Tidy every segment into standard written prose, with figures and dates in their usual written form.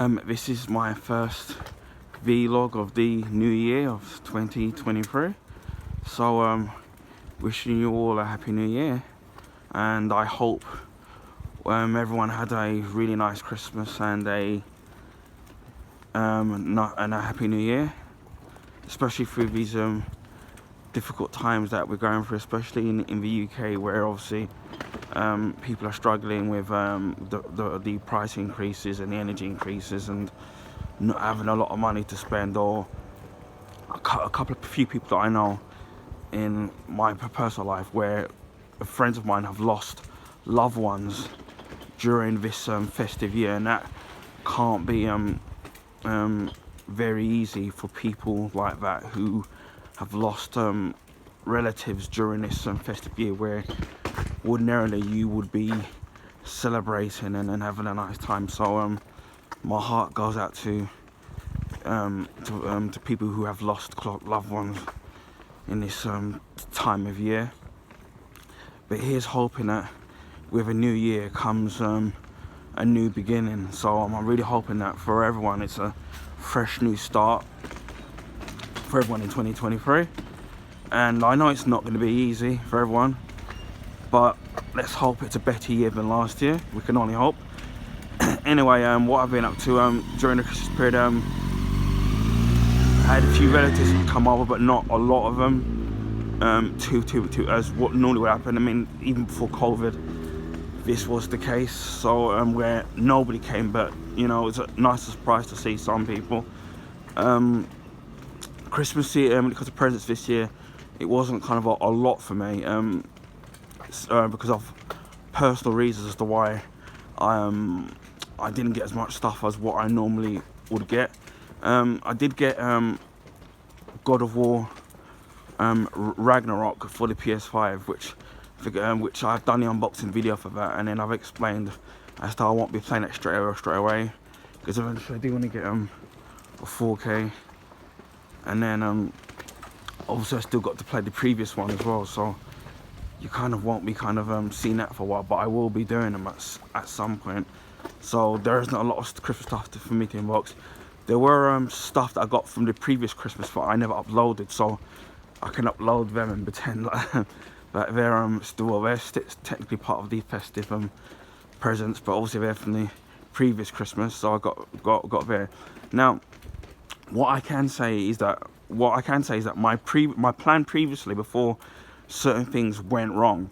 This is my first vlog of the new year of 2023. So wishing you all a happy new year, and I hope everyone had a really nice Christmas and a happy new year, especially through these difficult times that we're going through, especially in the UK, where obviously people are struggling with the price increases and the energy increases, and not having a lot of money to spend. Or a few people that I know in my personal life where friends of mine have lost loved ones during this festive year, and that can't be very easy for people like that who have lost relatives during this festive year, where ordinarily you would be celebrating and having a nice time. So my heart goes out to people who have lost loved ones in this time of year. But here's hoping that with a new year comes a new beginning. So I'm really hoping that for everyone it's a fresh new start for everyone in 2023. And I know it's not going to be easy for everyone, but let's hope it's a better year than last year. We can only hope. Anyway, what I've been up to during the Christmas period, I had a few relatives come over, but not a lot of them. To as what normally would happen. I mean, even before COVID, this was the case. So where nobody came, but you know, it was a nice surprise to see some people. Christmas year, because of presents this year, it wasn't kind of a lot for me, because of personal reasons as to why I didn't get as much stuff as what I normally would get. I did get God of War Ragnarok for the PS5, which I've done the unboxing video for that, and then I've explained as to I won't be playing it straight away, because eventually I do want to get a 4K, and then obviously I still got to play the previous one as well, so you kind of won't be seeing that for a while, but I will be doing them at some point. So there isn't a lot of Christmas stuff for me to unbox. There were stuff that I got from the previous Christmas that I never uploaded, so I can upload them and pretend like that they're they're technically part of the festive presents, but obviously they're from the previous Christmas, so I got there. Now, what I can say is that my plan previously, before certain things went wrong,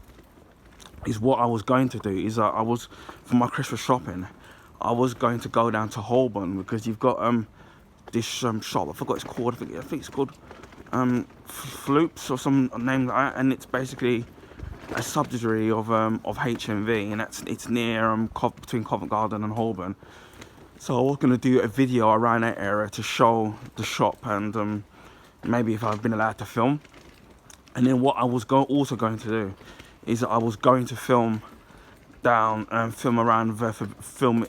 is what I was going to do is that for my Christmas shopping, I was going to go down to Holborn, because you've got this shop, I forgot it's called, I think it's called Floops or some name like that, and it's basically a subsidiary of HMV, and it's near between Covent Garden and Holborn. So I was going to do a video around that area to show the shop, and maybe if I've been allowed to film. And then what I was also going to do is that I was going to film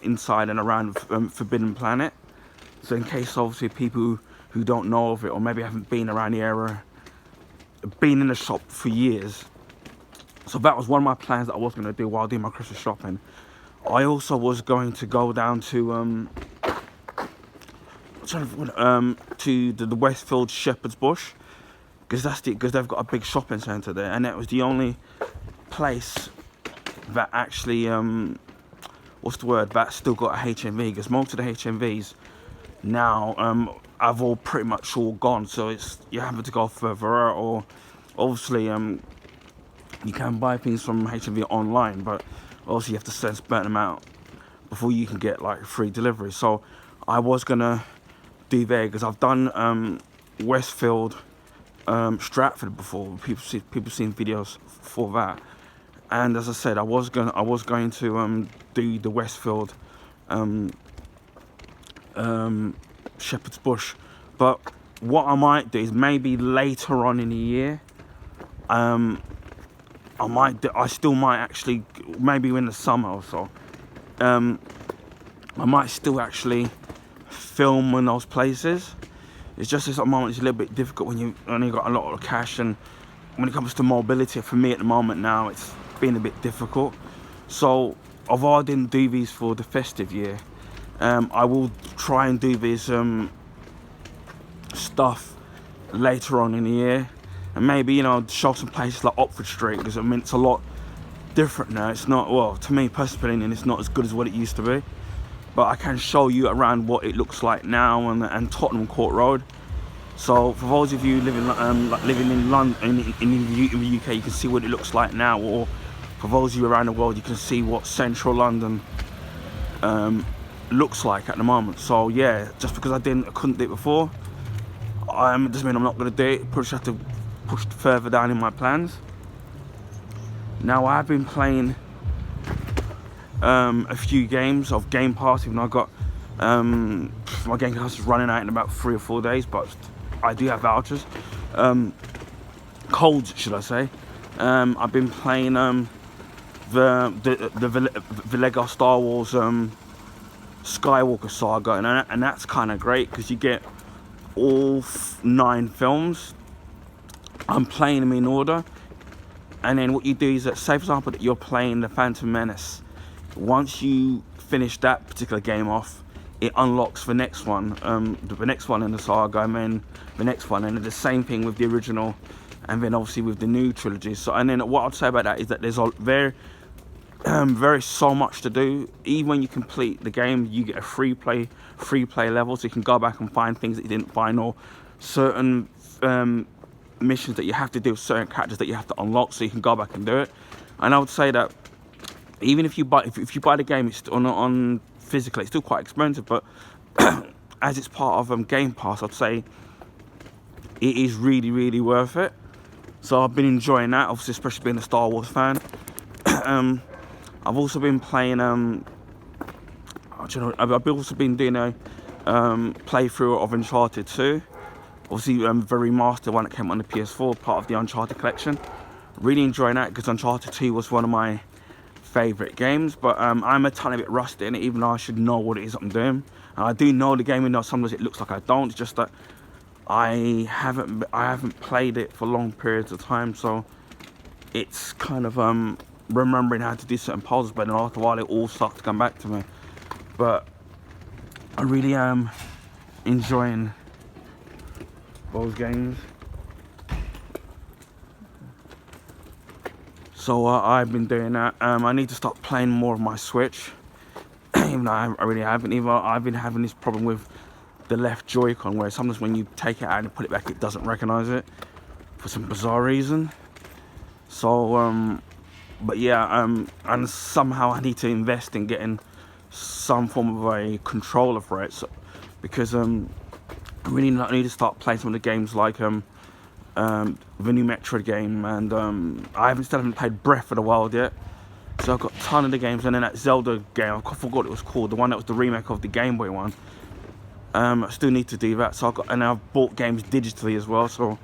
inside and around Forbidden Planet. So in case obviously people who don't know of it, or maybe haven't been around the area, been in the shop for years. So that was one of my plans that I was going to do while doing my Christmas shopping. I also was going to go down to the Westfield Shepherd's Bush, because they've got a big shopping centre there, and that was the only place that actually that still got a HMV, because most of the HMVs now have all pretty much all gone, so you're having to go further out, or obviously you can buy things from HMV online, but obviously you have to send a certain amount before you can get like free delivery. So I was gonna do there, because I've done Westfield, Stratford before. People seen videos for that, and as I said, I was going to do the Westfield Shepherd's Bush. But what I might do is maybe later on in the year, I still might actually, maybe in the summer or so, I might still actually film in those places. It's just at the moment it's a little bit difficult when you only got a lot of cash, and when it comes to mobility, for me at the moment now, it's been a bit difficult. So although I didn't do these for the festive year, I will try and do this stuff later on in the year, and maybe, you know, show some places like Oxford Street, because I mean, it's a lot different now. It's not, well, to me personally, it's not as good as what it used to be, but I can show you around what it looks like now, and Tottenham Court Road. So for those of you living in London, in the UK, you can see what it looks like now, or for those of you around the world, you can see what central London looks like at the moment. So yeah, just because I couldn't do it before, it doesn't mean I'm not going to do it. Probably have to push further down in my plans. Now, I've been playing a few games of Game Pass, even though I got my Game Pass is running out in about 3 or 4 days, but I do have vouchers, codes should I say. I've been playing the Lego Star Wars Skywalker Saga, and that's kind of great because you get all 9 films. I'm playing them in order, and then what you do is that, say for example that you're playing the Phantom Menace, once you finish that particular game off, it unlocks the next one, the next one in the saga, and then the next one, and the same thing with the original, and then obviously with the new trilogy. So, and then what I'd say about that is that there's very so much to do. Even when you complete the game, you get a free play level, so you can go back and find things that you didn't find, or certain missions that you have to do, certain characters that you have to unlock, so you can go back and do it. And I would say that even if you buy the game, it's on physically, it's still quite expensive, but as it's part of Game Pass, I'd say it is really worth it. So I've been enjoying that, obviously, especially being a Star Wars fan. I've also been playing I've also been doing a playthrough of Uncharted 2, obviously the remastered one that came on the PS4, part of the Uncharted collection. Really enjoying that because Uncharted 2 was one of my favourite games, but I'm a tiny bit rusty in it, even though I should know what it is I'm doing. And I do know the game, even though sometimes it looks like I don't. It's just that I haven't played it for long periods of time, so it's kind of remembering how to do certain puzzles, but then after a while it all starts to come back to me. But I really am enjoying those games. So I've been doing that. I need to start playing more of my Switch, even though I really haven't. Even I've been having this problem with the left Joy-Con, where sometimes when you take it out and put it back, it doesn't recognize it for some bizarre reason. So but yeah, and somehow I need to invest in getting some form of a controller for it, so, because I really need to start playing some of the games like the new Metroid game, and I still haven't played Breath of the Wild yet. So I've got a ton of the games, and then that Zelda game, I forgot what it was called, the one that was the remake of the Game Boy one. I still need to do that. So I've bought games digitally as well, so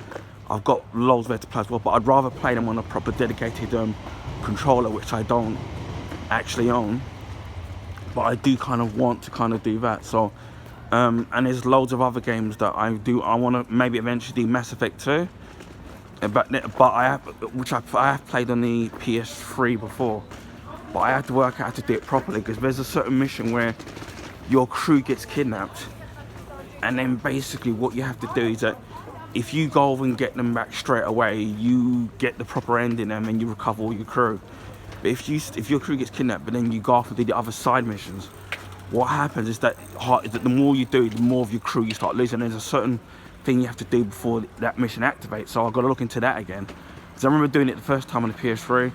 I've got loads there to play as well. But I'd rather play them on a proper dedicated controller, which I don't actually own, but I do kind of want to do that. So and there's loads of other games that I want to maybe eventually do. Mass Effect 2, but I have played on the PS3 before, but I have to work out how to do it properly, because there's a certain mission where your crew gets kidnapped, and then basically what you have to do is that if you go over and get them back straight away, you get the proper ending and then you recover all your crew. But if your crew gets kidnapped but then you go off and do the other side missions, what happens is that the more you do, the more of your crew you start losing. There's a certain thing you have to do before that mission activates, so I've got to look into that again. Because I remember doing it the first time on the PS3,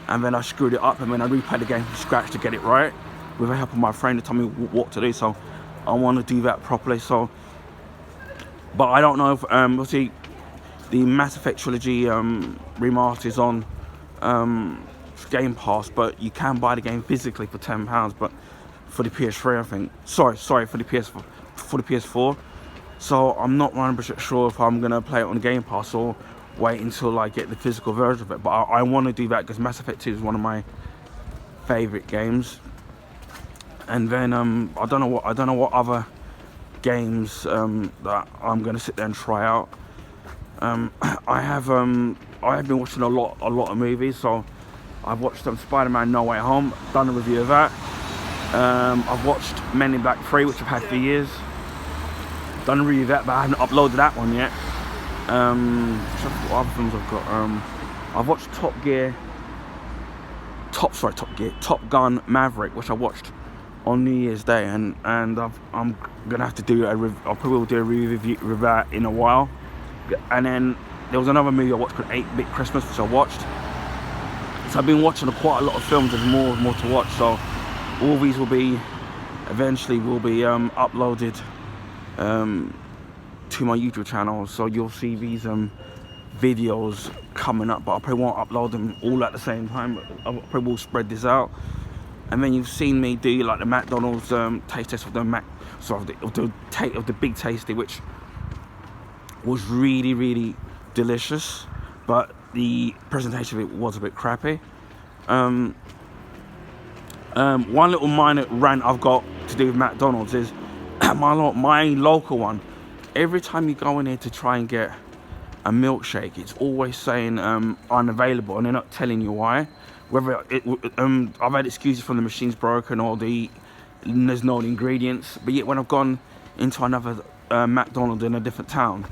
and then I screwed it up, and then I replayed the game from scratch to get it right, with the help of my friend to tell me what to do. So I want to do that properly. So, but I don't know if obviously the Mass Effect trilogy remaster is on Game Pass, but you can buy the game physically for £10. But for the PS3, I think. Sorry, for the PS4. So I'm not 100% sure if I'm gonna play it on Game Pass or wait until I get the physical version of it. But I want to do that because Mass Effect 2 is one of my favorite games. And then I don't know what other games that I'm gonna sit there and try out. I have been watching a lot of movies. So I've watched Spider-Man No Way Home, done a review of that. I've watched Men in Black 3, which I've had for years. Done a review of that, but I haven't uploaded that one yet. What other films I've got? I've watched Top Gun Maverick, which I watched on New Year's Day, and I'm gonna have to do I probably will do a review of that in a while. And then there was another movie I watched called 8-Bit Christmas, which I watched. So I've been watching quite a lot of films. There's more to watch. So all these will be eventually uploaded to my YouTube channel. So you'll see these videos coming up, but I probably won't upload them all at the same time. I probably will spread this out. And then you've seen me do like the McDonald's taste test of the Big Tasty, which was really delicious, but the presentation of it was a bit crappy. One little minor rant I've got to do with McDonald's is my local one. Every time you go in here to try and get a milkshake, it's always saying unavailable, and they're not telling you why. Whether I've had excuses from the machine's broken or there's no ingredients, but yet when I've gone into another McDonald's in a different town,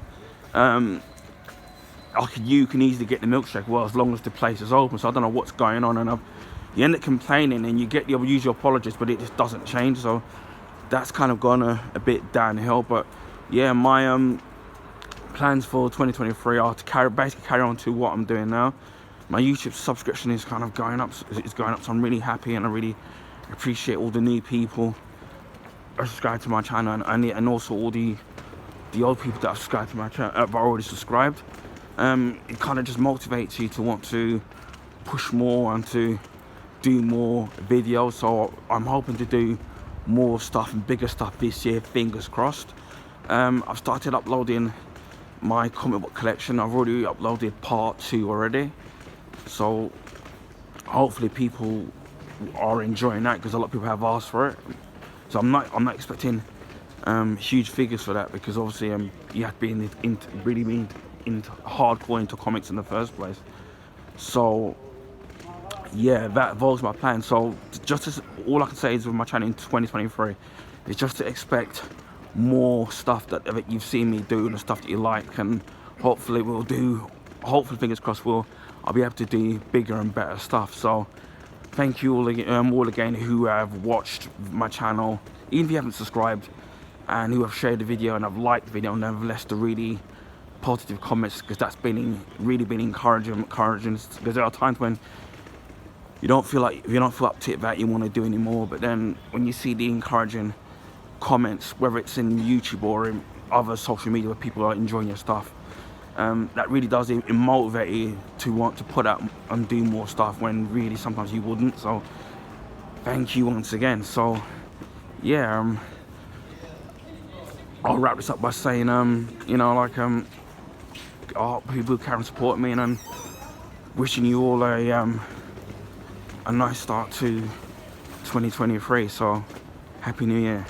you can easily get the milkshake, well, as long as the place is open. So I don't know what's going on, and you end up complaining, and you get the usual apologies, but it just doesn't change. So that's kind of gone a bit downhill. But yeah, my plans for 2023 are to basically carry on to what I'm doing now. My YouTube subscription is kind of going up. It's going up, so I'm really happy, and I really appreciate all the new people that are subscribed to my channel, and also all the old people that have subscribed to my channel, have already subscribed. It kind of just motivates you to want to push more and to do more videos. So I'm hoping to do more stuff and bigger stuff this year, fingers crossed. I've started uploading my comic book collection. I've already uploaded part 2 already, so hopefully people are enjoying that, because a lot of people have asked for it. So I'm not expecting huge figures for that, because obviously you have to be really hardcore into comics in the first place. So yeah, that involves my plan. So all I can say is with my channel in 2023 is just to expect more stuff that you've seen me do, and the stuff that you like, and hopefully fingers crossed I'll be able to do bigger and better stuff. So thank you all again who have watched my channel, even if you haven't subscribed, and who have shared the video and have liked the video and have left the really positive comments, because that's really been encouraging. Because there are times when you don't feel up to it, that you want to do anymore, but then when you see the encouraging comments, whether it's in YouTube or in other social media where people are enjoying your stuff, that really does motivate you to want to put out and do more stuff, when really sometimes you wouldn't. So thank you once again. So yeah, I'll wrap this up by saying I hope people can support me, and I'm wishing you all a nice start to 2023. So happy New Year.